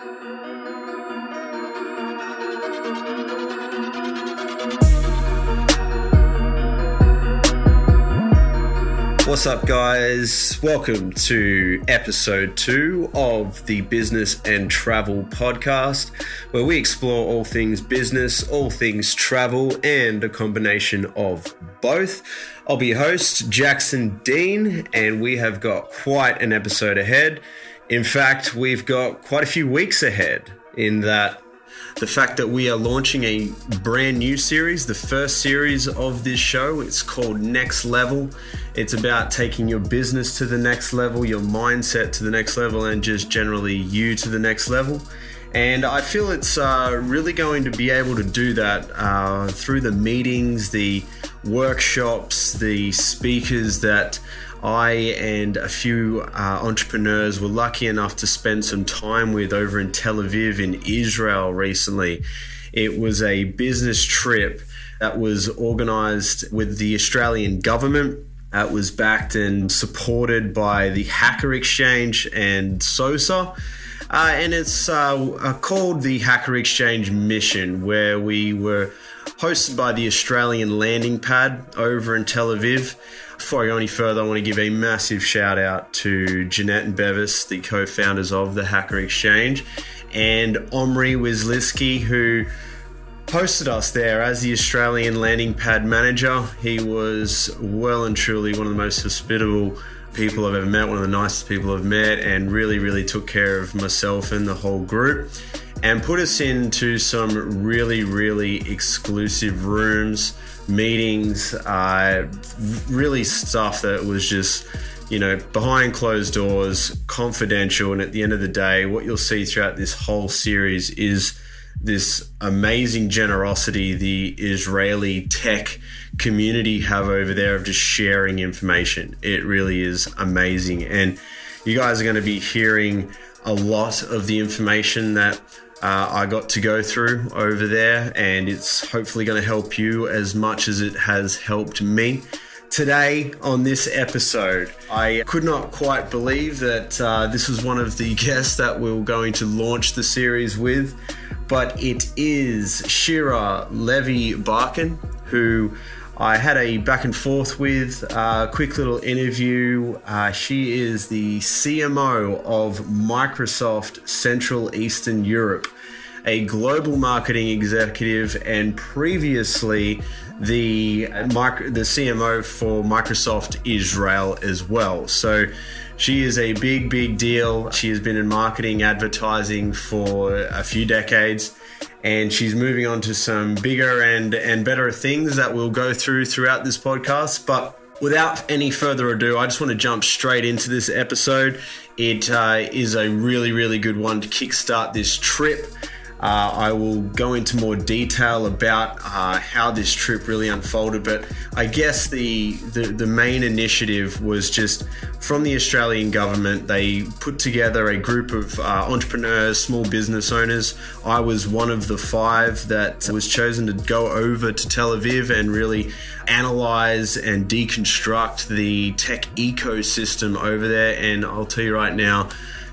What's up, guys? Welcome to episode 2 of the Business and Travel podcast, where we explore all things business, all things travel, and a combination of both. I'll be your host, Jackson Dean, and we have got quite an episode ahead. In fact, we've got quite a few weeks ahead in that the fact that we are launching a brand new series, the first series of this show. It's called Next Level. It's about taking your business to the next level, your mindset to the next level, and just generally you to the next level. And I feel it's really going to be able to do that through the meetings, the workshops, the speakers that I and a few entrepreneurs were lucky enough to spend some time with over in Tel Aviv in Israel recently. It was a business trip that was organized with the Australian government. It was backed and supported by the Hacker Exchange and SOSA. And it's called the Hacker Exchange Mission, where we were hosted by the Australian landing pad over in Tel Aviv. Before I go any further, I want to give a massive shout out to Jeanette and Bevis, the co-founders of the Hacker Exchange, and Omri Wisliski, who hosted us there as the Australian landing pad manager. He was well and truly one of the most hospitable people I've ever met, one of the nicest people I've met, and really took care of myself and the whole group and put us into some really exclusive rooms, meetings, really stuff that was just, behind closed doors, confidential. And at the end of the day, what you'll see throughout this whole series is this amazing generosity the Israeli tech community have over there of just sharing information. It really is amazing. And you guys are going to be hearing a lot of the information that I got to go through over there, and it's hopefully going to help you as much as it has helped me. Today on this episode, I could not quite believe that this was one of the guests that we were going to launch the series with, but it is Shira Levy Barkan, who I had a back and forth with, a quick little interview. She is the CMO of Microsoft Central Eastern Europe, a global marketing executive, and previously the CMO for Microsoft Israel as well. So she is a big deal. She has been in marketing advertising for a few decades, and she's moving on to some bigger and better things that we'll go throughout this podcast. But without any further ado, I just want to jump straight into this episode. It is a really good one to kickstart this trip. I will go into more detail about how this trip really unfolded, but I guess the main initiative was just from the Australian government. They put together a group of entrepreneurs, small business owners. I was one of the 5 that was chosen to go over to Tel Aviv and really analyze and deconstruct the tech ecosystem over there. And I'll tell you right now,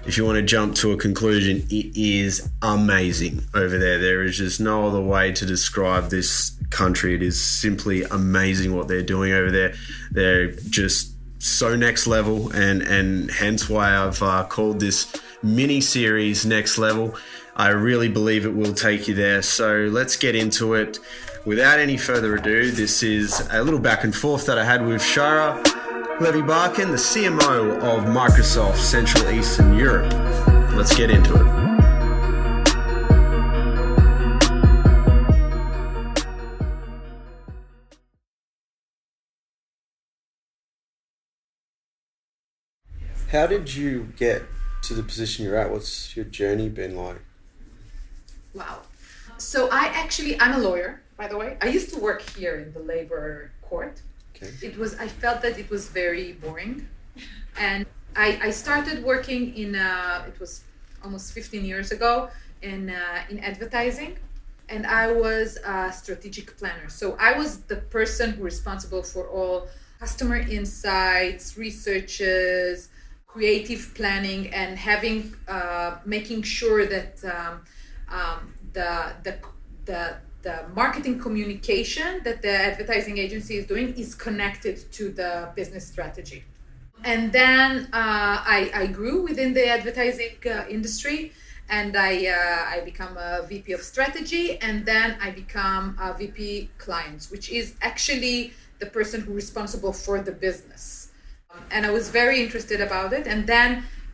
if you want to jump to a conclusion, it is amazing over there. There is just no other way to describe this country. It is simply amazing what they're doing over there. They're just so next level, and hence why I've called this mini series Next Level. I really believe it will take you there. So let's get into it. Without any further ado, this is a little back and forth that I had with Shira Levy Barkan, the CMO of Microsoft Central Eastern Europe. Let's get into it. How did you get to the position you're at? What's your journey been like? Wow. So I'm a lawyer, by the way. I used to work here in the labor court. Okay. I felt that it was very boring. And I started working it was almost 15 years ago in advertising. And I was a strategic planner. So I was the person who was responsible for all customer insights, researches, creative planning, and having making sure that the marketing communication that the advertising agency is doing is connected to the business strategy. And then I grew within the advertising industry, and I become a VP of strategy, and then I become a VP clients, which is actually the person who's responsible for the business. And I was very interested about it. And then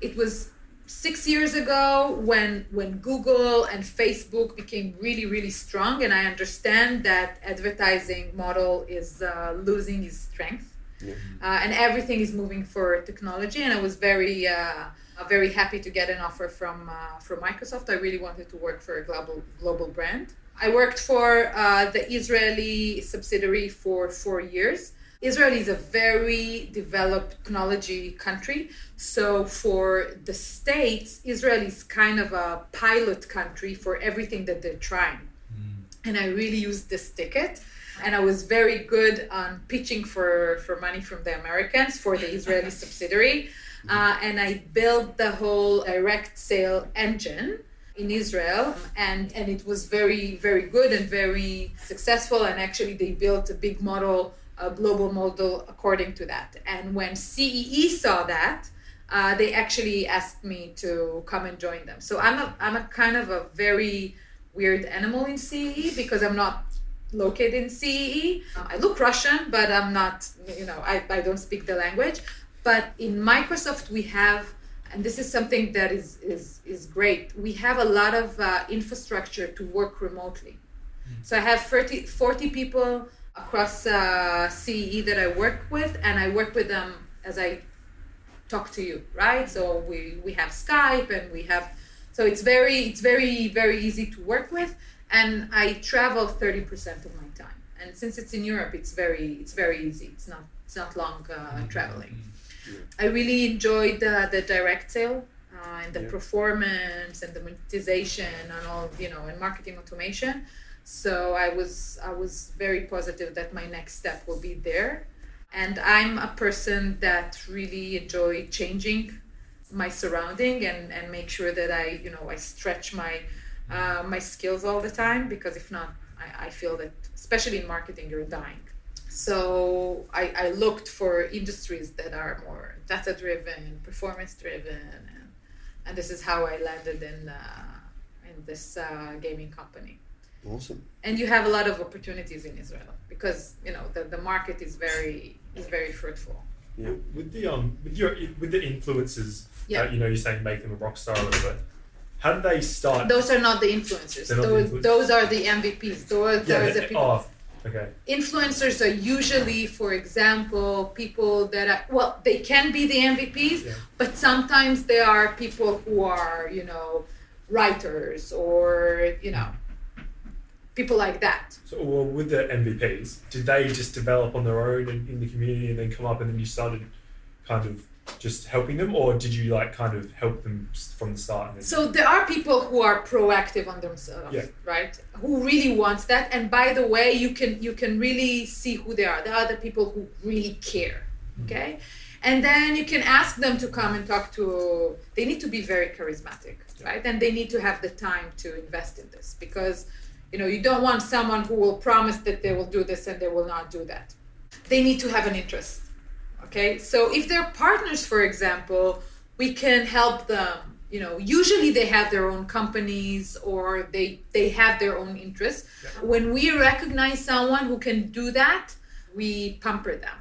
it was 6 years ago when Google and Facebook became really, really strong, and I understand that advertising model is losing its strength. Yeah. And everything is moving for technology, and I was very happy to get an offer from Microsoft. I really wanted to work for a global brand. I worked for the Israeli subsidiary for 4 years. Israel is a very developed technology country. So for the States, Israel is kind of a pilot country for everything that they're trying. And I really used this ticket. And I was very good on pitching for money from the Americans for the Israeli subsidiary. And I built the whole direct sale engine in Israel. And it was very, very good and very successful. And actually, they built a big model, a global model according to that. And when CEE saw that, they actually asked me to come and join them. So I'm a kind of a very weird animal in CEE because I'm not located in CEE. I look Russian, but I'm not, I don't speak the language. But in Microsoft, we have, and this is something that is great, we have a lot of infrastructure to work remotely. So I have 40 people across CEE that I work with, and I work with them as I talk to you, right? So we have Skype, and we have, so it's very, very easy to work with. And I travel 30% of my time. And since it's in Europe, it's very easy. It's not long traveling. I really enjoyed the direct sale and the performance and the monetization and all, and marketing automation. So I was very positive that my next step will be there. And I'm a person that really enjoy changing my surrounding and make sure that I stretch my skills all the time, because if not, I feel that, especially in marketing, you're dying. So I looked for industries that are more data-driven, performance-driven, and this is how I landed in this gaming company. Awesome. And you have a lot of opportunities in Israel because the market is very fruitful. Yeah. With the influencers, you're saying make them a rock star a little bit. How did they start? Those are not the influencers. Those are the MVPs. Those are the people. Oh, okay. Influencers are usually, for example, people that are, they can be the MVPs, but sometimes they are people who are, writers or, people like that. So, with the MVPs, did they just develop on their own in the community and then come up and then you started kind of just helping them, or did you kind of help them from the start? So there are people who are proactive on themselves, right? Who really wants that. And by the way, you can really see who they are. They are the people who really care, okay? And then you can ask them to come and talk to, they need to be very charismatic, right? And they need to have the time to invest in this because, you don't want someone who will promise that they will do this and they will not do that. They need to have an interest. Okay, so if they're partners, for example, we can help them. Usually they have their own companies or they have their own interests. Yeah. When we recognize someone who can do that, we pamper them.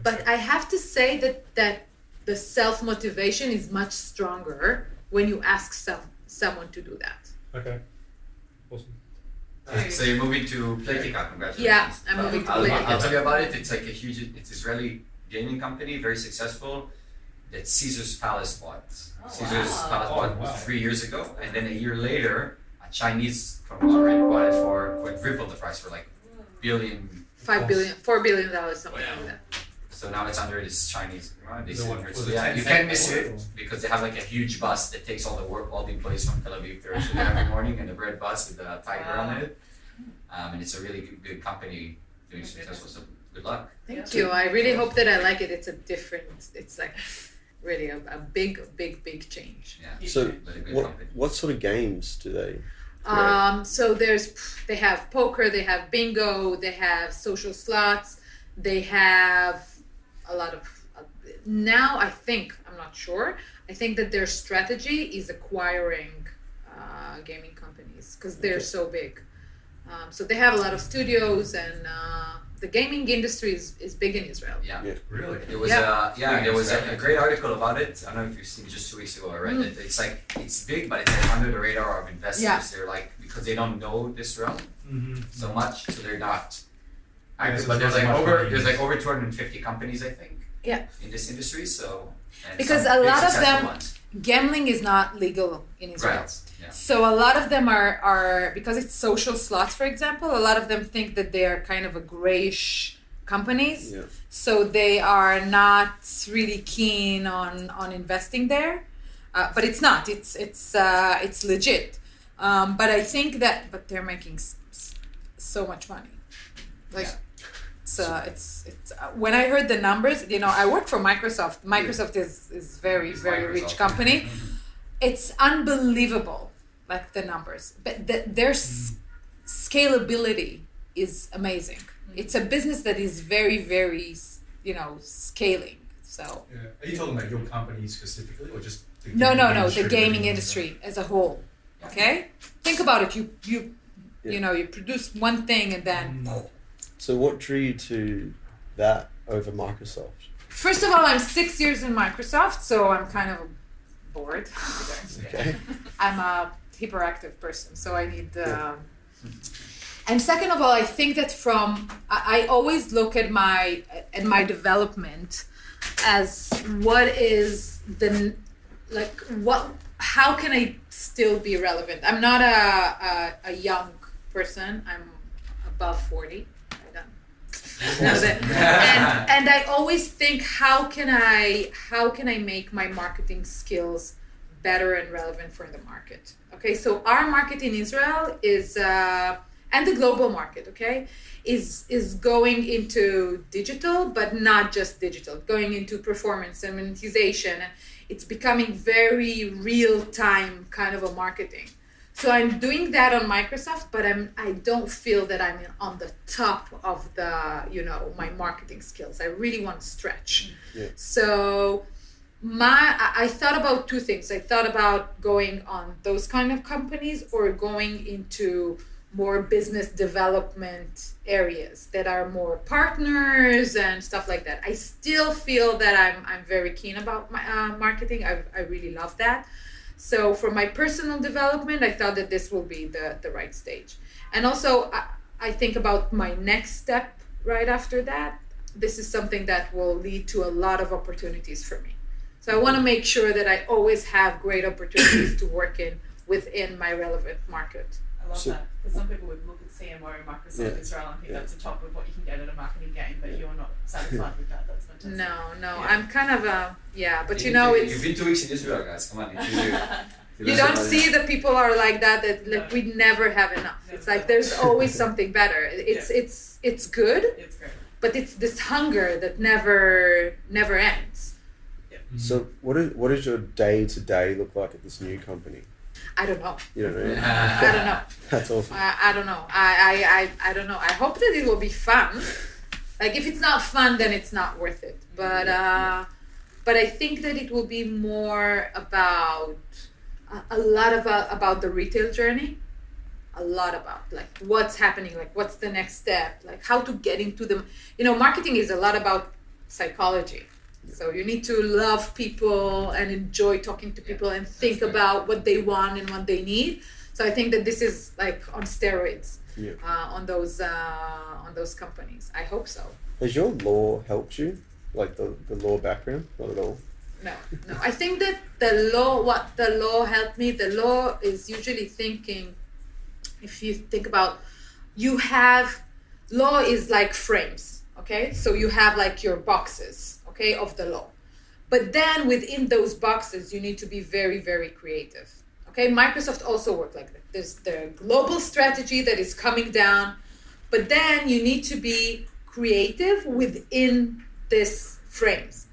But I have to say that the self-motivation is much stronger when you ask someone to do that. Okay, awesome. So you're moving to Playtika, congratulations. Yeah, I'm moving to Playtika. I'll tell you about it. It's it's Israeli gaming company, very successful, that Caesar's Palace bought. Caesar's Palace bought 3 years ago, and then a year later, a Chinese conglomerate bought it for quadrupled the price for $4 billion, something like that. So now it's under this Chinese. You can't miss it because they have a huge bus that takes all the employees from Tel Aviv to every morning, and the red bus with the tiger on it. And it's a really good company doing successful. So good luck. Thank you. I really hope that I like it. It's really a big change. Yeah. So But a good what company. what sort of games do they create? So they have poker, they have bingo, they have social slots, they have a lot of. Now I'm not sure. I think that their strategy is acquiring gaming companies because they're so big. So they have a lot of studios, and the gaming industry is big in Israel. Yeah. Really? There was there was a great article about it. I don't know if you've seen it just 2 weeks ago. I read it. It's like it's big, but it's like under the radar of investors. Yeah. They're like because they don't know this realm Mm-hmm. so much, so they're not Yeah, active. so But it's there's not like much money. over 250 companies, I think. Yeah. In this industry, so and Because some a big lot of successful them- ones. Gambling is not legal in Israel. Right. Yeah. So a lot of them are because it's social slots, for example, a lot of them think that they are kind of a grayish companies. Yeah. So they are not really keen on investing there. But it's not. It's legit. But I think but they're making so much money. Like it's when I heard the numbers, I work for Microsoft. Microsoft is very rich company. It's unbelievable, like the numbers, but their scalability is amazing. It's a business that is very scaling. So Yeah. Are you talking about your company specifically, or just the no, industry the gaming in industry as a whole. Okay, think about it. You produce one thing and then. So what drew you to that over Microsoft? First of all, I'm 6 years in Microsoft, so I'm kind of bored. Okay. I'm a hyperactive person, so I need. And second of all, I think that I always look at my development as what is how can I still be relevant? I'm not a young person. I'm above 40. And I always think how can I make my marketing skills better and relevant for the market? Okay, so our market in Israel is and the global market, okay, is going into digital, but not just digital, going into performance and monetization. It's becoming very real time kind of a marketing. So I'm doing that on Microsoft, but I don't feel that I'm on the top of the, my marketing skills. I really want to stretch. Yeah. So I thought about two things. I thought about going on those kind of companies or going into more business development areas that are more partners and stuff like that. I still feel that I'm very keen about my marketing. I really love that. So for my personal development, I thought that this will be the right stage. And also, I think about my next step right after that. This is something that will lead to a lot of opportunities for me. So I want to make sure that I always have great opportunities to work within my relevant market. I love that. Because some people would look at CMO of Microsoft Israel and think that's the top of what you can get at a marketing game, but you're not satisfied with that. That's fantastic. No, I'm kind of but it's... You've been 2 weeks in Israel, guys. Come on, You don't see the people are like that we never have enough. It's like there's always something better. It's good. It's great. But it's this hunger that never ends. So what does your day-to-day look like at this new company? I don't know. You don't know? I don't know. That's awesome. I don't know. I don't know. I hope that it will be fun. Like if it's not fun, then it's not worth it. But I think that it will be more about a lot about the retail journey. A lot about like what's happening, like what's the next step, like how to get into them. Marketing is a lot about psychology. So you need to love people and enjoy talking to people and think about what they want and what they need. So I think that this is like on steroids on those companies. I hope so. Has your law helped you? Like the law background? Not at all? No. I think that what the law helped me, the law is usually thinking, if you think about, law is like frames, okay? So you have like your boxes, okay, of the law. But then within those boxes, you need to be very, very creative, okay? Microsoft also works like that. There's the global strategy that is coming down, but then you need to be creative within these frames.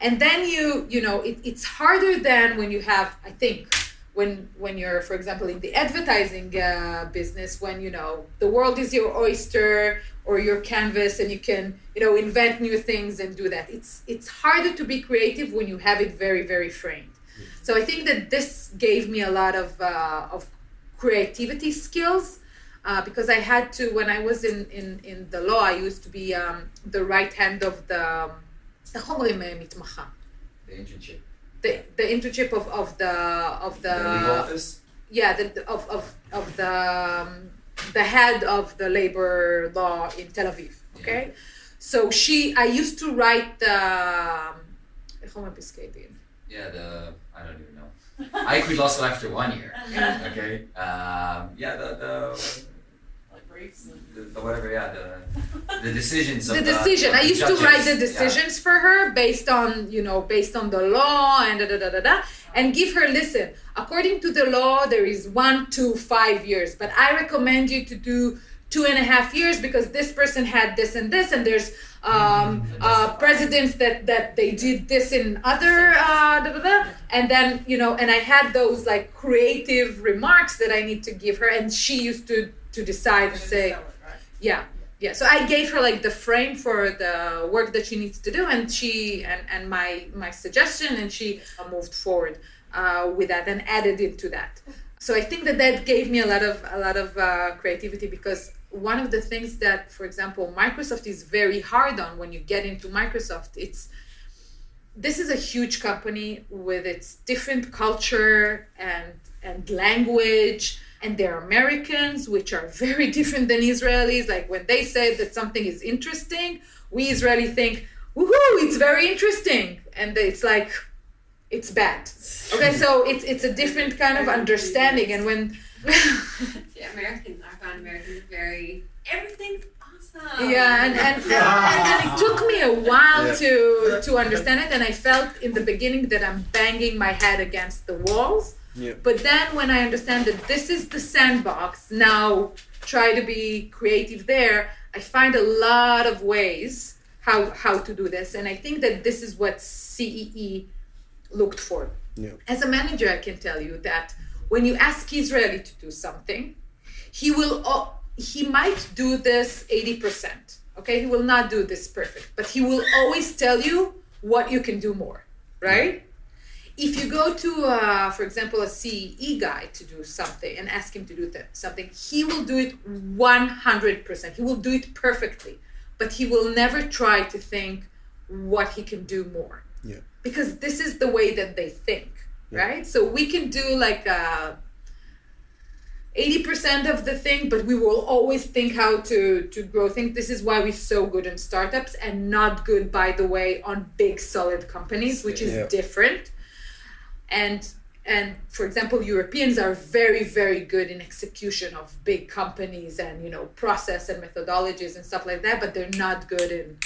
And then it's harder than when you have, I think, when you're, for example, in the advertising business, when, the world is your oyster or your canvas and you can, invent new things and do that. It's harder to be creative when you have it very, very framed. So I think that this gave me a lot of creativity skills because I had to, when I was in the law, I used to be the right hand of the מתמחה. The internship. The internship of the legal office. Yeah, the head of the labor law in Tel Aviv. Okay, Yeah. so I used to write the. Yeah, I don't even know. I quit law school after 1 year. Okay. Like briefs and The whatever. Yeah, the decisions. The of decision. of I used judges. to write the Yeah. decisions for her based on the law and and give her, listen, according to the law, there is 1 to 5 years, but I recommend you to do 2.5 years because this person had this and this, and there's presidents that they did this in other and then and I had those like creative remarks that I need to give her, and she used to decide and say, sell it, right? yeah. So I gave her like the frame for the work that she needs to do, and she and my suggestion, and she moved forward with that and added it to that. So I think that gave me a lot of creativity, because one of the things that, for example, Microsoft is very hard on when you get into Microsoft, this is a huge company with its different culture and language. And they're Americans, which are very different than Israelis. Like when they say that something is interesting, we Israeli think, woohoo, it's very interesting. And it's like, it's bad. Okay, so it's a different kind of understanding. And when... I found Americans very, everything's awesome. Yeah, and it took me a while to understand it. And I felt in the beginning that I'm banging my head against the walls. Yeah. But then when I understand that this is the sandbox, now try to be creative there, I find a lot of ways how to do this. And I think that this is what CEE looked for. Yeah. As a manager, I can tell you that when you ask Israeli to do something, he might do this 80%. Okay, he will not do this perfect, but he will always tell you what you can do more, right? Yeah. If you go to, for example, a CE guy to do something and ask him to do something, he will do it 100%. He will do it perfectly, but he will never try to think what he can do more. Yeah. Because this is the way that they think, right? So we can do like 80% of the thing, but we will always think how to grow things. This is why we're so good in startups and not good, by the way, on big solid companies, which is different. And for example, Europeans are very, very good in execution of big companies and, process and methodologies and stuff like that, but they're not good in,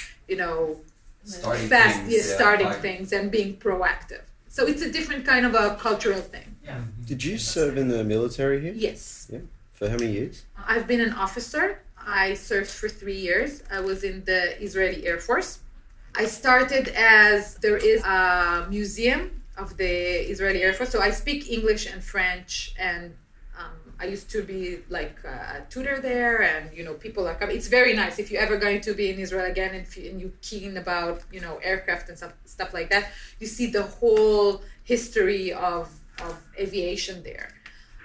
starting things and being proactive. So it's a different kind of a cultural thing. Yeah. Did you serve in the military here? Yes. Yeah. For how many years? I've been an officer. I served for 3 years. I was in the Israeli Air Force. I started there is a museum of the Israeli Air Force. So I speak English and French, and I used to be like a tutor there, and people are coming. It's very nice if you're ever going to be in Israel again, and you're keen about aircraft and stuff like that. You see the whole history of aviation there.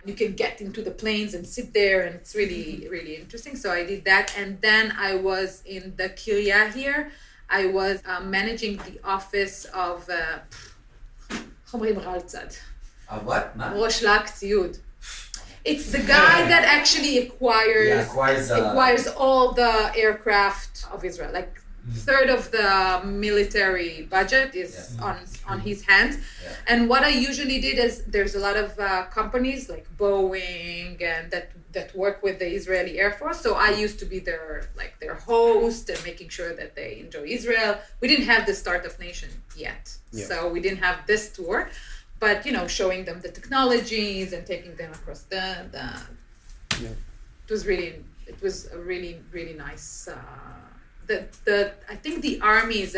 You can get into the planes and sit there, and it's really, really interesting. So I did that, and then I was in the Kirya here. I was managing the office of What? ראש להק ציוד. It's the guy that actually acquires all the aircraft of Israel. Like third of the military budget is on his hands. Yeah. And what I usually did is there's a lot of companies like Boeing and that work with the Israeli Air Force. So I used to be their host and making sure that they enjoy Israel. We didn't have the Startup Nation yet. Yeah. So we didn't have this tour. But showing them the technologies and taking them across it was a really, really nice. I think the army is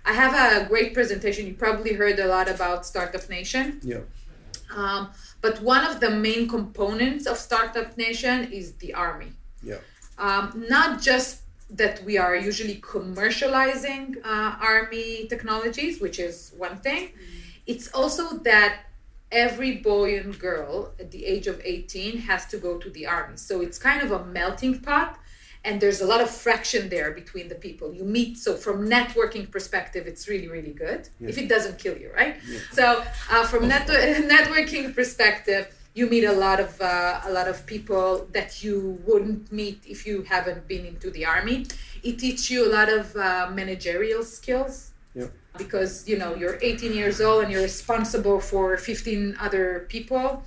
I have a great presentation. You probably heard a lot about Startup Nation. Yeah. But one of the main components of Startup Nation is the Army. Yeah. Not just that we are usually commercializing Army technologies, which is one thing. It's also that every boy and girl at the age of 18 has to go to the Army. So it's kind of a melting pot. And there's a lot of fraction there between the people you meet. So from networking perspective, it's really, really good. Yeah. If it doesn't kill you, right? Yeah. So from networking perspective, you meet a lot of people that you wouldn't meet if you haven't been into the Army. It teaches you a lot of managerial skills. Yeah. Because you're 18 years old and you're responsible for 15 other people.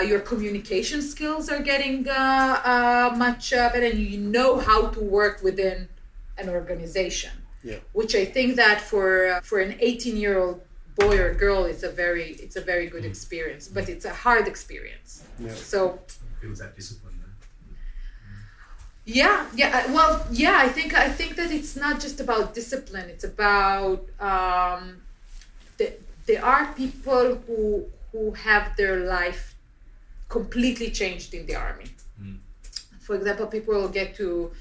Your communication skills are getting much better, and you know how to work within an organization. Yeah. Which I think that for an 18-year-old boy or girl, it's a very good experience, but it's a hard experience. Yeah. So Builds that discipline. I think that it's not just about discipline. It's about there are people who have their life completely changed in the Army. For example, people will get to,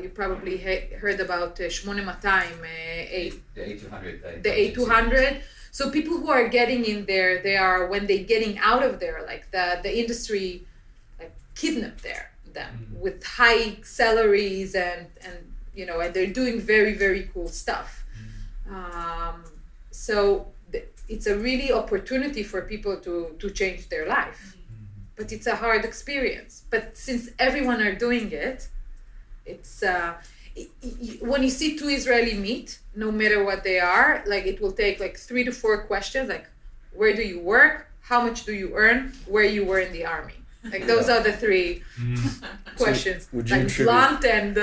you probably heard about 8200, The A200. the A200. So people who are getting in there, when they're getting out of there, like the industry like kidnapped them with high salaries and they're doing very, very cool stuff. So it's a really opportunity for people to change their life. But it's a hard experience. But since everyone are doing it, it's when you see two Israeli meet, no matter what they are, like it will take like 3 to 4 questions, like where do you work, how much do you earn, where you were in the Army. Like those are the 3 questions. So would you like blunt and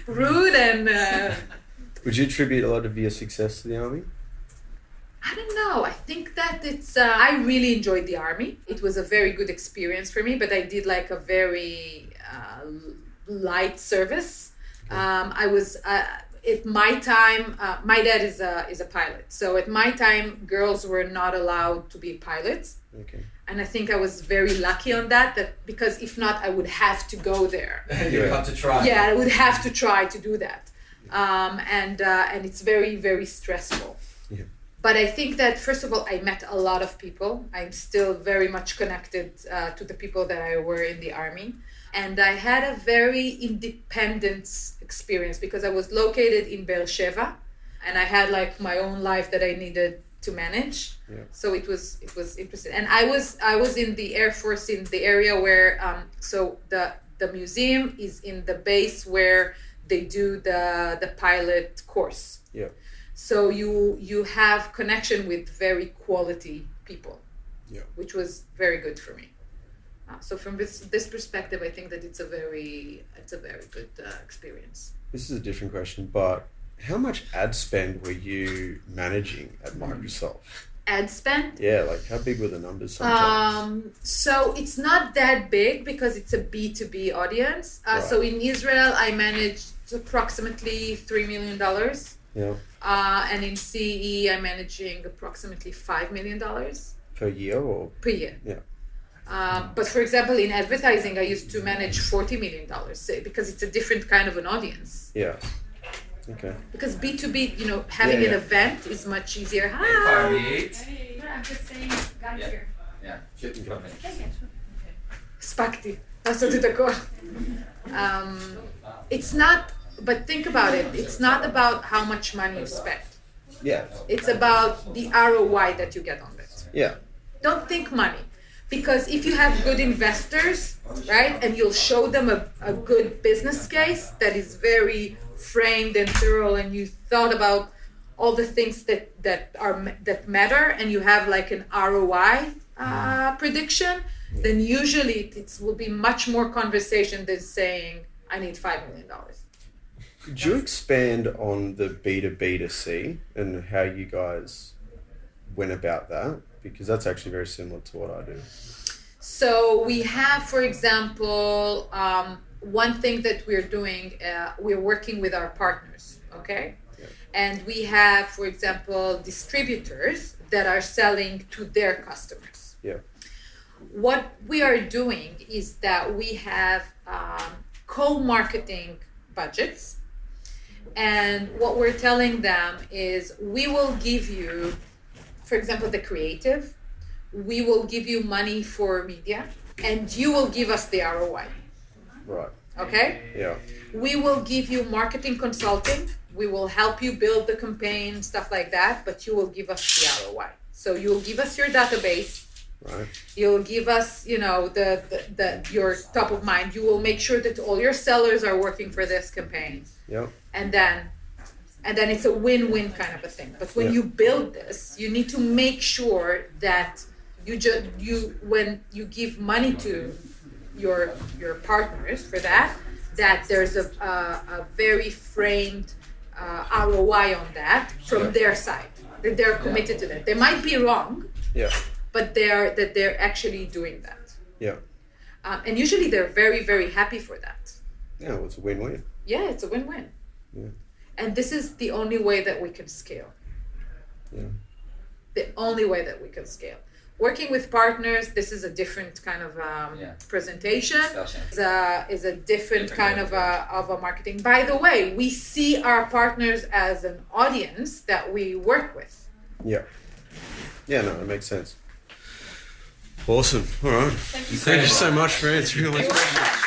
rude and. Would you attribute a lot of your success to the Army? I don't know. I think that I really enjoyed the Army. It was a very good experience for me, but I did like a very light service. I was at my time. My dad is a pilot, so at my time, girls were not allowed to be pilots. Okay. And I think I was very lucky on that because if not, I would have to go there. You have to try. Yeah, I would have to try to do that, and it's very, very stressful. Yeah. But I think that, first of all, I met a lot of people. I'm still very much connected to the people that I were in the Army. And I had a very independent experience because I was located in Be'er Sheva and I had like my own life that I needed to manage. Yeah. So it was interesting. And I was in the Air Force in the area where, so the museum is in the base where they do the pilot course. Yeah. So you have connection with very quality people, which was very good for me. So from this perspective, I think that it's a very good experience. This is a different question, but how much ad spend were you managing at Microsoft? Ad spend? Yeah, like how big were the numbers sometimes? So it's not that big because it's a B2B audience. Right. So in Israel, I managed approximately $3 million. Yeah. And in CE, I'm managing approximately $5 million Per year or? per year. Yeah. But for example, in advertising, I used to manage $40 million because it's a different kind of an audience. Yeah. Okay. Because B2B, having an event is much easier. Hi. Hey, I'm just saying, guys Yeah. here. Yeah, 55 minutes. הספקתי לעשות את הכל. It's not, but think about it. It's not about how much money you spend. Yeah. It's about the ROI that you get on it. Yeah. Don't think money. Because if you have good investors, right, and you'll show them a good business case that is very framed and thorough, and you thought about all the things that matter, and you have like an ROI prediction, then usually it will be much more conversation than saying, I need $5 million. Could you expand on the B2B to C and how you guys went about that? Because that's actually very similar to what I do. So we have, for example, one thing that we're doing, we're working with our partners, okay? And we have, for example, distributors that are selling to their customers. Yeah. What we are doing is that we have co-marketing budgets. And what we're telling them is we will give you, for example, the creative, we will give you money for media, and you will give us the ROI. Right. Okay? Yeah. We will give you marketing consulting. We will help you build the campaign, stuff like that, but you will give us the ROI. So you'll give us your database. Right. You'll give us, the your top of mind. You will make sure that all your sellers are working for this campaign. Yeah. And then it's a win-win kind of a thing. But when you build this, you need to make sure that when you give money to your partners for that there's a very framed ROI on that from their side, that they're committed to that. They might be wrong, but they're actually doing that. Yeah. And usually they're very, very happy for that. Yeah, well, it's a win-win. Yeah, it's a win-win. Yeah. And this is the only way that we can scale. Yeah. The only way that we can scale. Working with partners, this is a different kind of presentation. Is a different kind of a marketing. By the way, we see our partners as an audience that we work with. Yeah. Yeah, no, it makes sense. Awesome. All right. Thank you so much for answering all those questions.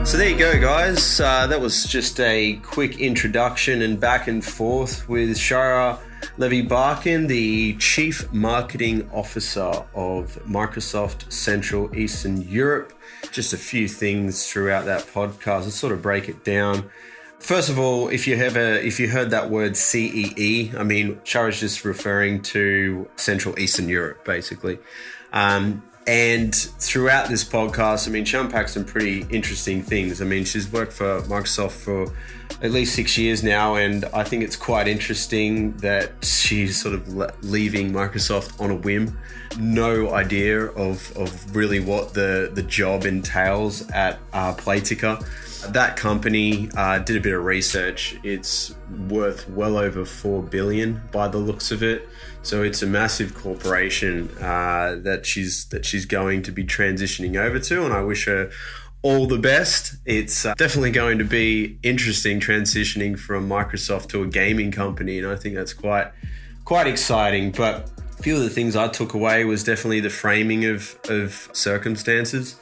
So there you go, guys. That was just a quick introduction and back and forth with Shira Levy Barkan, the Chief Marketing Officer of Microsoft Central Eastern Europe. Just a few things throughout that podcast. Let's sort of break it down. First of all, if you heard that word CEE, I mean, Shira's just referring to Central Eastern Europe, basically. And throughout this podcast, I mean, she unpacks some pretty interesting things. I mean, she's worked for Microsoft for at least 6 years now, and I think it's quite interesting that she's sort of leaving Microsoft on a whim. No idea of really what the job entails at Playtika. That company did a bit of research. It's worth well over $4 billion by the looks of it. So it's a massive corporation that she's going to be transitioning over to, and I wish her all the best. It's definitely going to be interesting transitioning from Microsoft to a gaming company, and I think that's quite exciting. But a few of the things I took away was definitely the framing of circumstances.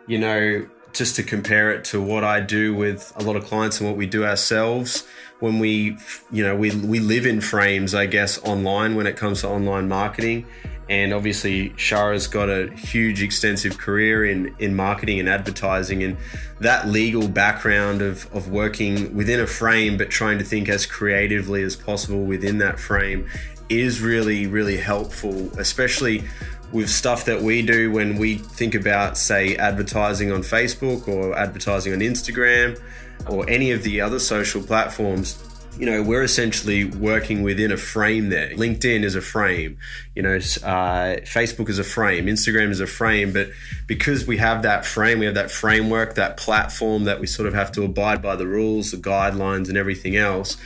You know, just to compare it to what I do with a lot of clients and what we do ourselves, when we live in frames, I guess, online when it comes to online marketing. And obviously Shira's got a huge extensive career in marketing and advertising, and that legal background of working within a frame but trying to think as creatively as possible within that frame is really, really helpful, especially with stuff that we do when we think about, say, advertising on Facebook or advertising on Instagram or any of the other social platforms. You know, we're essentially working within a frame there. LinkedIn is a frame, Facebook is a frame, Instagram is a frame, but because we have that frame, we have that framework, that platform that we sort of have to abide by the rules, the guidelines and everything else,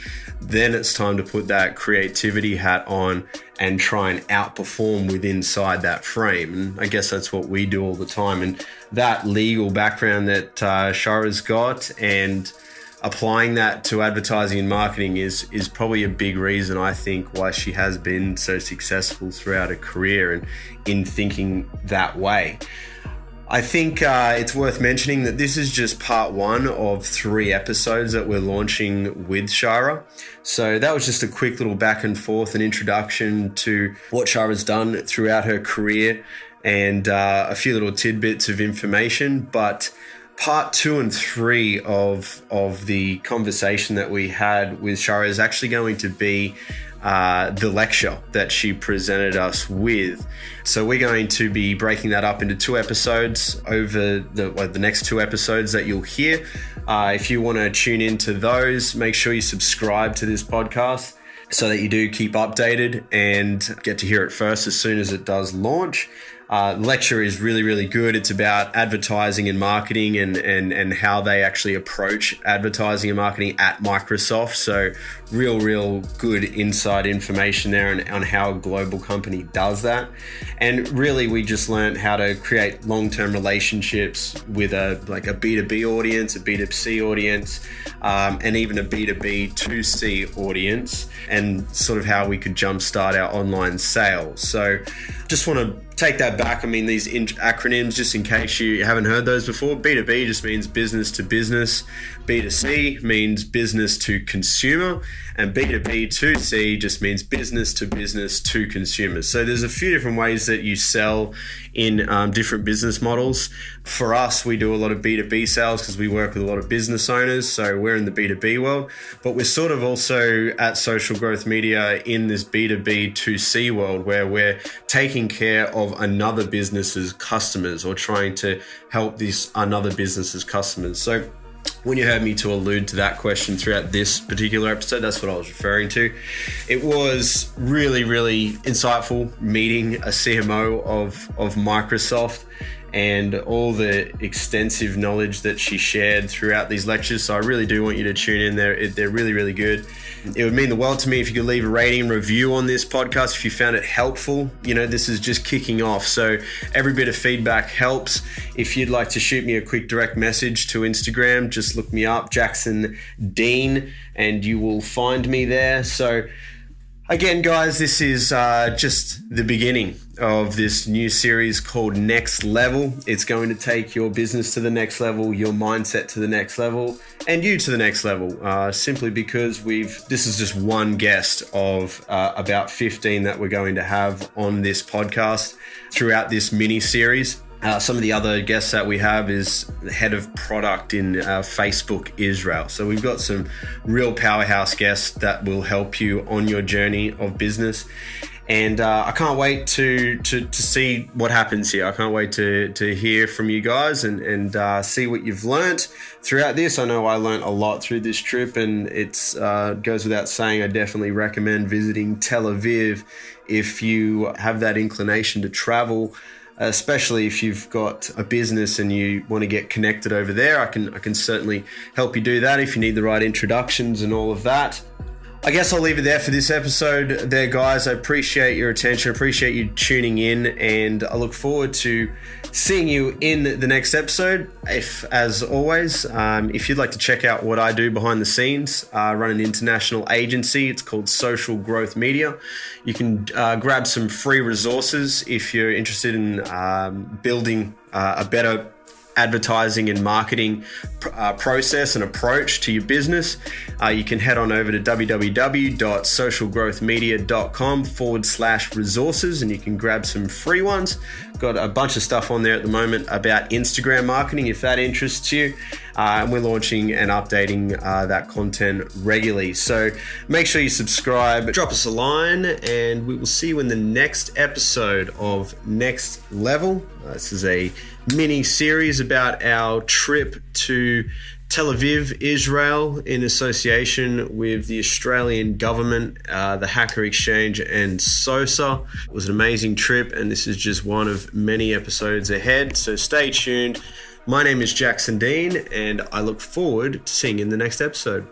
then it's time to put that creativity hat on and try and outperform within inside that frame. And I guess that's what we do all the time. And that legal background that Shira's got and applying that to advertising and marketing is probably a big reason, I think, why she has been so successful throughout her career and in thinking that way. I think it's worth mentioning that this is just part one of 3 episodes that we're launching with Shira. So that was just a quick little back and forth, an introduction to what Shira's done throughout her career and a few little tidbits of information. But part 2 and 3 of the conversation that we had with Shira is actually going to be the lecture that she presented us with. So we're going to be breaking that up into 2 episodes over the next 2 episodes that you'll hear. If you want to tune into those, make sure you subscribe to this podcast so that you do keep updated and get to hear it first as soon as it does launch. lecture is really, really good. It's about advertising and marketing and how they actually approach advertising and marketing at Microsoft. So real good inside information there on how a global company does that. And really, we just learned how to create long-term relationships with a B2B audience, a B2C audience, and even a B2B2C audience, and sort of how we could jumpstart our online sales. So just want to take that back. I mean, these acronyms, just in case you haven't heard those before, B2B just means business to business, B2C means business to consumer, and B2B2C just means business to consumers. So there's a few different ways that you sell in different business models. For us, we do a lot of B2B sales because we work with a lot of business owners, so we're in the B2B world, but we're sort of also at Social Growth Media in this B2B2C world where we're taking care of another business's customers or trying to help this another business's customers. So when you heard me to allude to that question throughout this particular episode, that's what I was referring to. It was really, really insightful meeting a CMO of Microsoft and all the extensive knowledge that she shared throughout these lectures. So I really do want you to tune in. They're really, really good. It would mean the world to me if you could leave a rating and review on this podcast if you found it helpful. You know, this is just kicking off, so every bit of feedback helps. If you'd like to shoot me a quick direct message to Instagram, just look me up, Jackson Dean, and you will find me there. So again, guys, this is just the beginning of this new series called Next Level. It's going to take your business to the next level, your mindset to the next level, and you to the next level, simply because this is just one guest of about 15 that we're going to have on this podcast throughout this mini series. Some of the other guests that we have is the head of product in Facebook Israel. So we've got some real powerhouse guests that will help you on your journey of business. And I can't wait to see what happens here. I can't wait to hear from you guys and see what you've learnt throughout this. I know I learnt a lot through this trip, and it goes without saying, I definitely recommend visiting Tel Aviv if you have that inclination to travel, especially if you've got a business and you want to get connected over there. I can certainly help you do that if you need the right introductions and all of that. I guess I'll leave it there for this episode there, guys. I appreciate your attention. I appreciate you tuning in, and I look forward to seeing you in the next episode. As always, if you'd like to check out what I do behind the scenes, I run an international agency. It's called Social Growth Media. You can grab some free resources if you're interested in building a better advertising and marketing process and approach to your business. You can head on over to www.socialgrowthmedia.com/resources and you can grab some free ones. Got a bunch of stuff on there at the moment about Instagram marketing if that interests you. And we're launching and updating that content regularly. So make sure you subscribe, drop us a line, and we will see you in the next episode of Next Level. This is a mini series about our trip to Tel Aviv, Israel, in association with the Australian government, the Hacker Exchange, and SOSA. It was an amazing trip, and this is just one of many episodes ahead. So stay tuned. My name is Jackson Dean, and I look forward to seeing you in the next episode.